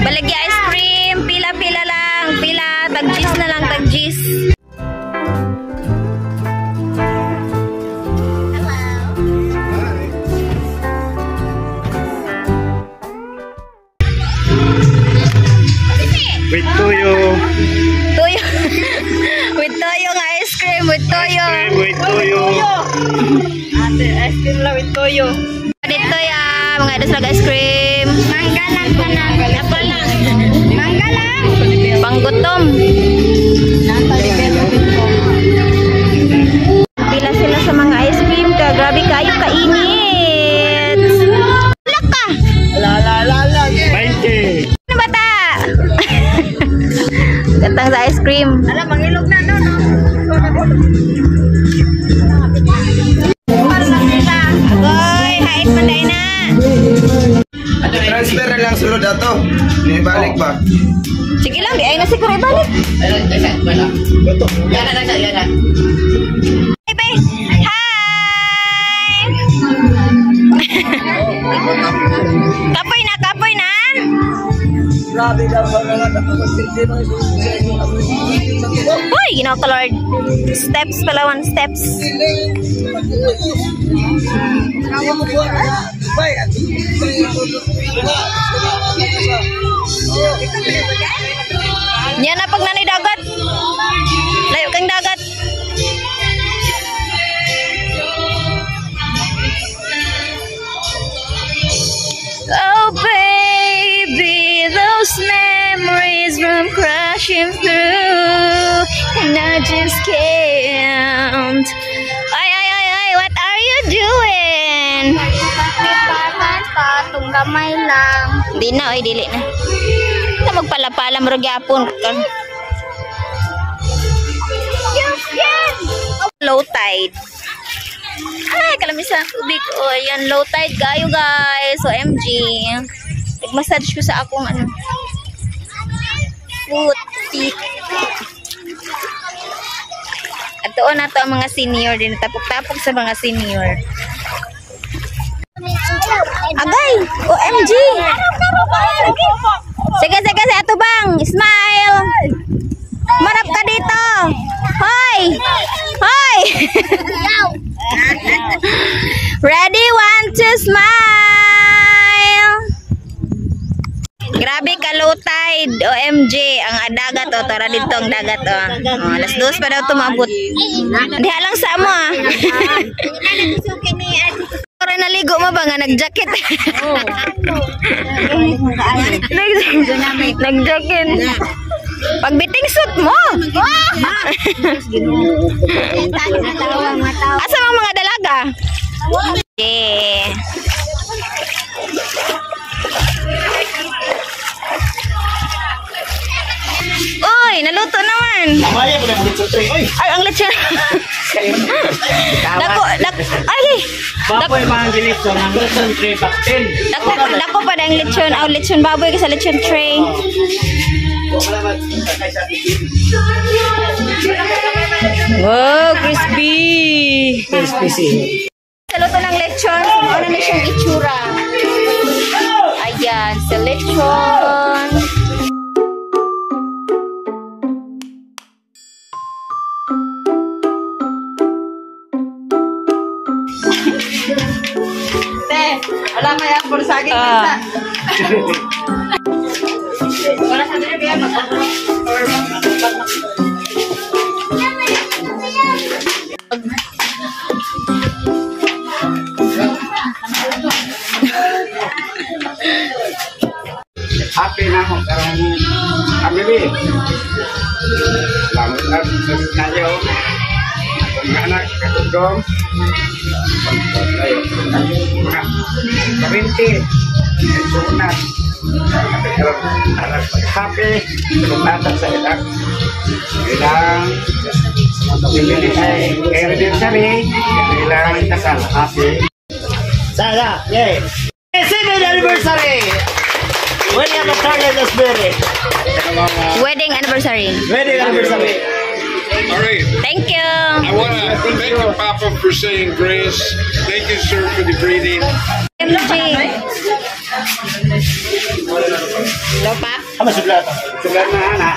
Balagya ice cream. Pila-pila lang. Pila. Tag-gis na lang. Tag-gis. With toyo. Toyo. With toyo nga ice cream. With toyo. With toyo. Ate, ice cream lang with toyo. Dito ya. Mga idoslag ice cream. Mangga lang pa na. Apa lang? Mangga lang. Panggutom. Pila sila sa mga ice cream ka. Grabe kayo kainit. Wala ka. La. 20. Ano ba ta? Datang sa ice cream. Alam, mangilog na no. Agoy, hait panday na. Transfer na lang sulod ato. May balik ba? Sige lang, di ay na siguro ibalik. Yan. Hey, babe. Hi! Kapoy na. Grabe daw ba nga Uy, ginawa ka, Lord. Steps pala, 1 steps. Yan na pag nanay dagat. Layo kang dagat. Oh baby, those memories come crashing through, and I just can't. Ay, what are you doing? Tatong gamay lang. Di na, oy, dili na. Ito magpalapala mo gyapon. Low tide. Ay, kalamisan ang tubig. O, ayan, low tide kayo, guys. So, MG. Nag-massage ko sa akong, foot, feet. At doon na to ang mga senior din. Tapok-tapok sa mga senior. Agay! OMG! Sige, ato bang! Smile! Marap ka dito! Hoy! Ready, 1, 2, smile! Grabe ka, low tide. OMG, ang dagat, o. Tara dito ang dagat, o. Alas 2 pa daw tumabot. Hindi halang sa mo, ah. Para naligo mo ba nga? Nag-jacket? Nag-jacket. Pagbiting suit mo. Asa mga dalaga? Yeah. Uy, naluto naman. Ay, ang lechon. Baboy mga lechon ng lechon tray baktin. Dako pa ang lechon. Aw, lechon baboy kasi lechon tray. Wow, crispy. Sa luto ng lechon, ano na siyang itsura. Ayan, sa lechon. Wala may apor sa akin isa. Wala sa dito kaya Happy na ako karong family. Salamat na kayo. Mga anak, katugong. Mga karinti. Sunat. Alas happy. Sunatan sa ilang. Ilang anniversary. Ilang kasal. Happy. Sana, yay! 7th anniversary! Wedding anniversary! Wedding anniversary. Wedding anniversary! All right. Thank you. I want to thank you, Papa, for saying grace. Thank you, sir, for the greeting. MG. Hello, pa? Ano sulat? Sulat na ana.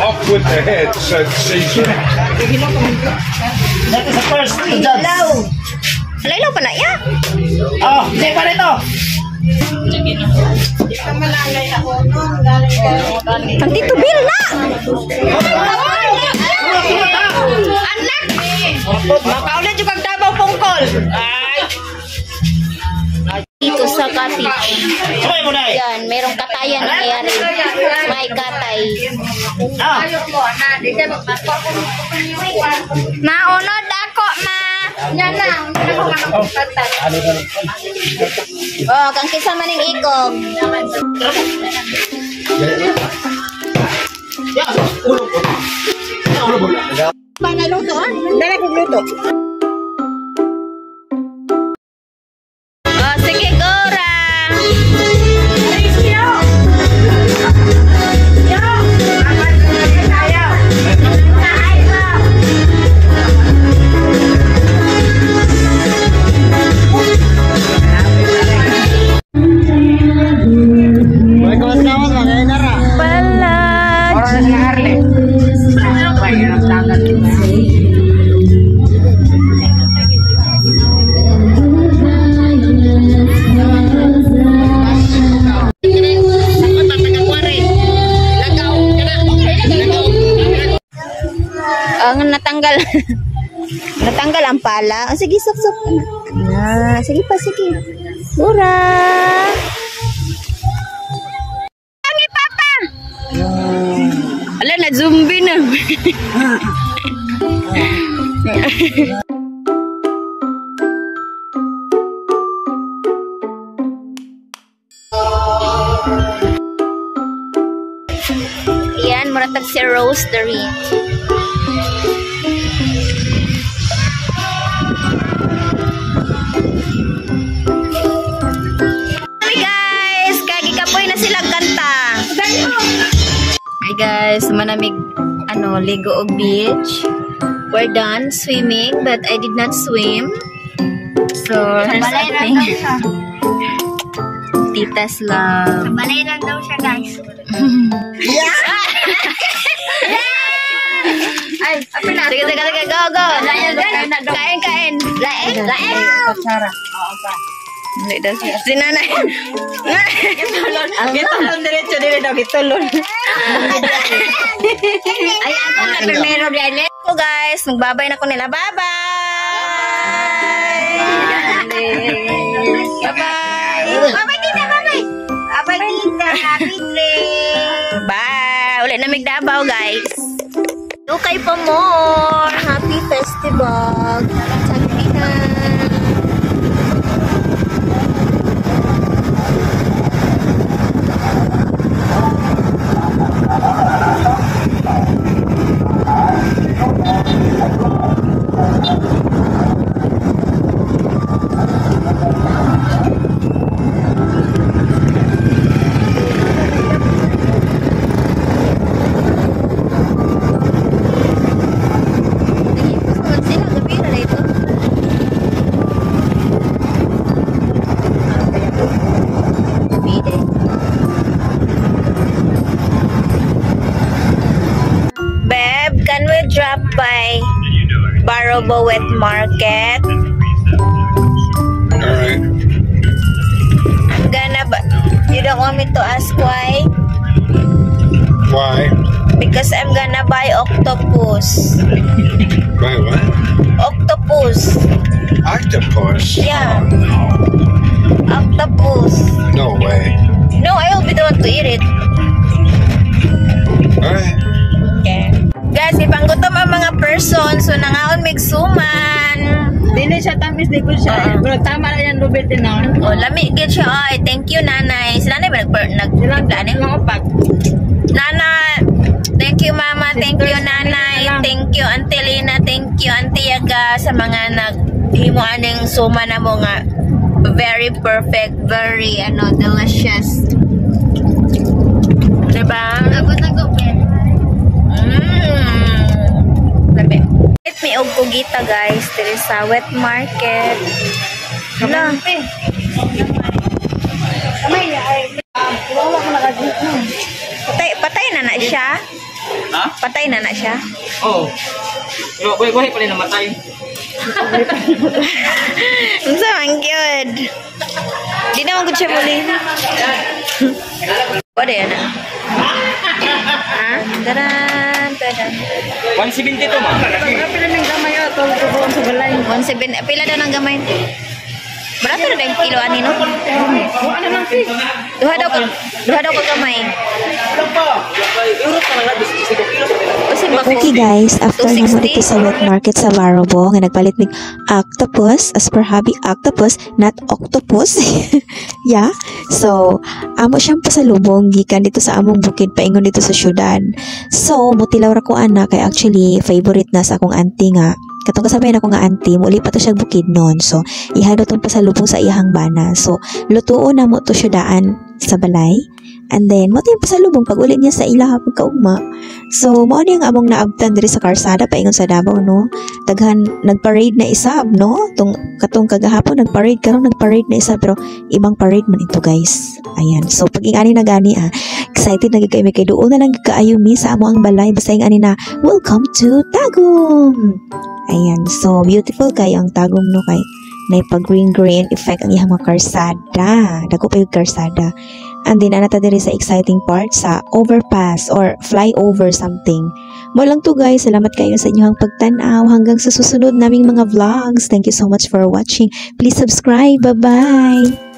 Up with the head said Caesar. That is the first to judge. Hello pa na, ya? Oh, hindi pa rito. Ang Tito Bill na! Anak! Makaulit yung kagdabaw pungkol. Dito sa cottage. Sabay mo na eh. Yan, merong katayan na nangyari. May katay. Ah, Naunod ako, ma. Yan na. Oh, kang kisa maning ikog. ya, ulo ko. Ya, ulo ko. Panaluto, dala kong luto. Oh, sige, Gora. May kawas-kawas lang, kaya nara. Palag. Ora na si Harley. Ay, ang tagal. Ang natanggal. Natanggal ang pala. Oh, sige, sok-sok. Na, sige pa, sige. Gora. Tangi, Papa! Ala, na-zombie na. Yan, muratag si Roastery. Hi guys! Kagikapoy na silang kanta. Hi guys, manamig Ligo og beach. We're done swimming, but I did not swim. So, here's the thing. Titas lang. Balay lang daw siya, guys. Ay, apa na? Sige, go, go. Kain. Lain. Hindi daw siya. Si nanay. Gitulon diretso dire daw, gitulon. Ay, ako na primero diyan. So guys, magbabay na ko nila. Bye-bye! Bye-bye! Bye-bye, tita, bye-bye. Bye-bye, tita. Happy trip. Bye! Ulit na Migdabaw, guys. Okay pa more! Happy festival! Sagpihan! Beb, can we drop by Barrobo Wet Market? Alright. You don't want me to ask why? Why? Because I'm gonna buy octopus. Why what? Octopus. Octopus? Yeah. Octopus. No way. No, I will be the one to eat it. Alright. Okay. Guys, ipanggutom ang mga person. So, nangaon migsuman. Dili siya tamis, di ko siya. Pero tama na yan, lubit din na. Oh, lami gid siya. Ay, thank you, nanay. Si nanay ba nag-plano? Mga Nana, thank you, mama. Thank you, nanay. Thank you, Auntie Lina. Thank you, Auntie Yaga, sa mga naghimuan ng suma na mo nga. Very perfect, very, delicious. Diba? Abot na ko, Ben. Labi. It may og kugita, guys. Dito sa wet market. Hala. Patay na na siya. Ha? Patay na na siya. Oo. Pero buhay pa rin namatay. Unsa man gyud? Di naman gud siya muli. What yan? Ha? Taran, taran. 170 to, ma. Pila ng gamay ato tubuan sa balay. 1.7 pila daw ng gamay. Barato na yung kilo ani no? Ano lang fi? Duha daw ka gamay. Okay guys, after naman ito sa wet market sa Varobo, nga nagpalit mig octopus, as per hubby, octopus, not octopus. Yeah. So, amo siyang pasalubong, gikan dito sa among bukid, paingon dito sa syudad. So, mutilaw ra ko anak, kay actually, favorite na sa akong auntie nga. Katong kasabay na ko nga auntie, muli pa to siya bukid noon. So, ihado tong pasalubong sa iyahang bana. So, lutuon na mo to syudaan sa balay. And then, mo tayong pasalubong pag uli niya sa ilaha pagkaugma. So, mo niya nga among naabtan diri sa karsada paingon sa Davao, no? Daghan nagparade na isa, no? Katong kagahapon nagparade karon nagparade na isa, pero ibang parade man ito, guys. Ayan. So, pag ingani na gani excited na gid kay doon na lang kaayo mi sa amo ang balay basta ingani na welcome to Tagum. Ayan. So, beautiful kayo ang Tagum, no? Kay na pag-green effect ang iyang mga karsada. Dako pa yung karsada. And then, anata diri sa exciting part sa overpass or flyover something. Mo lang to guys. Salamat kayo sa inyong pagtanaw. Hanggang sa susunod naming mga vlogs. Thank you so much for watching. Please subscribe. Bye-bye!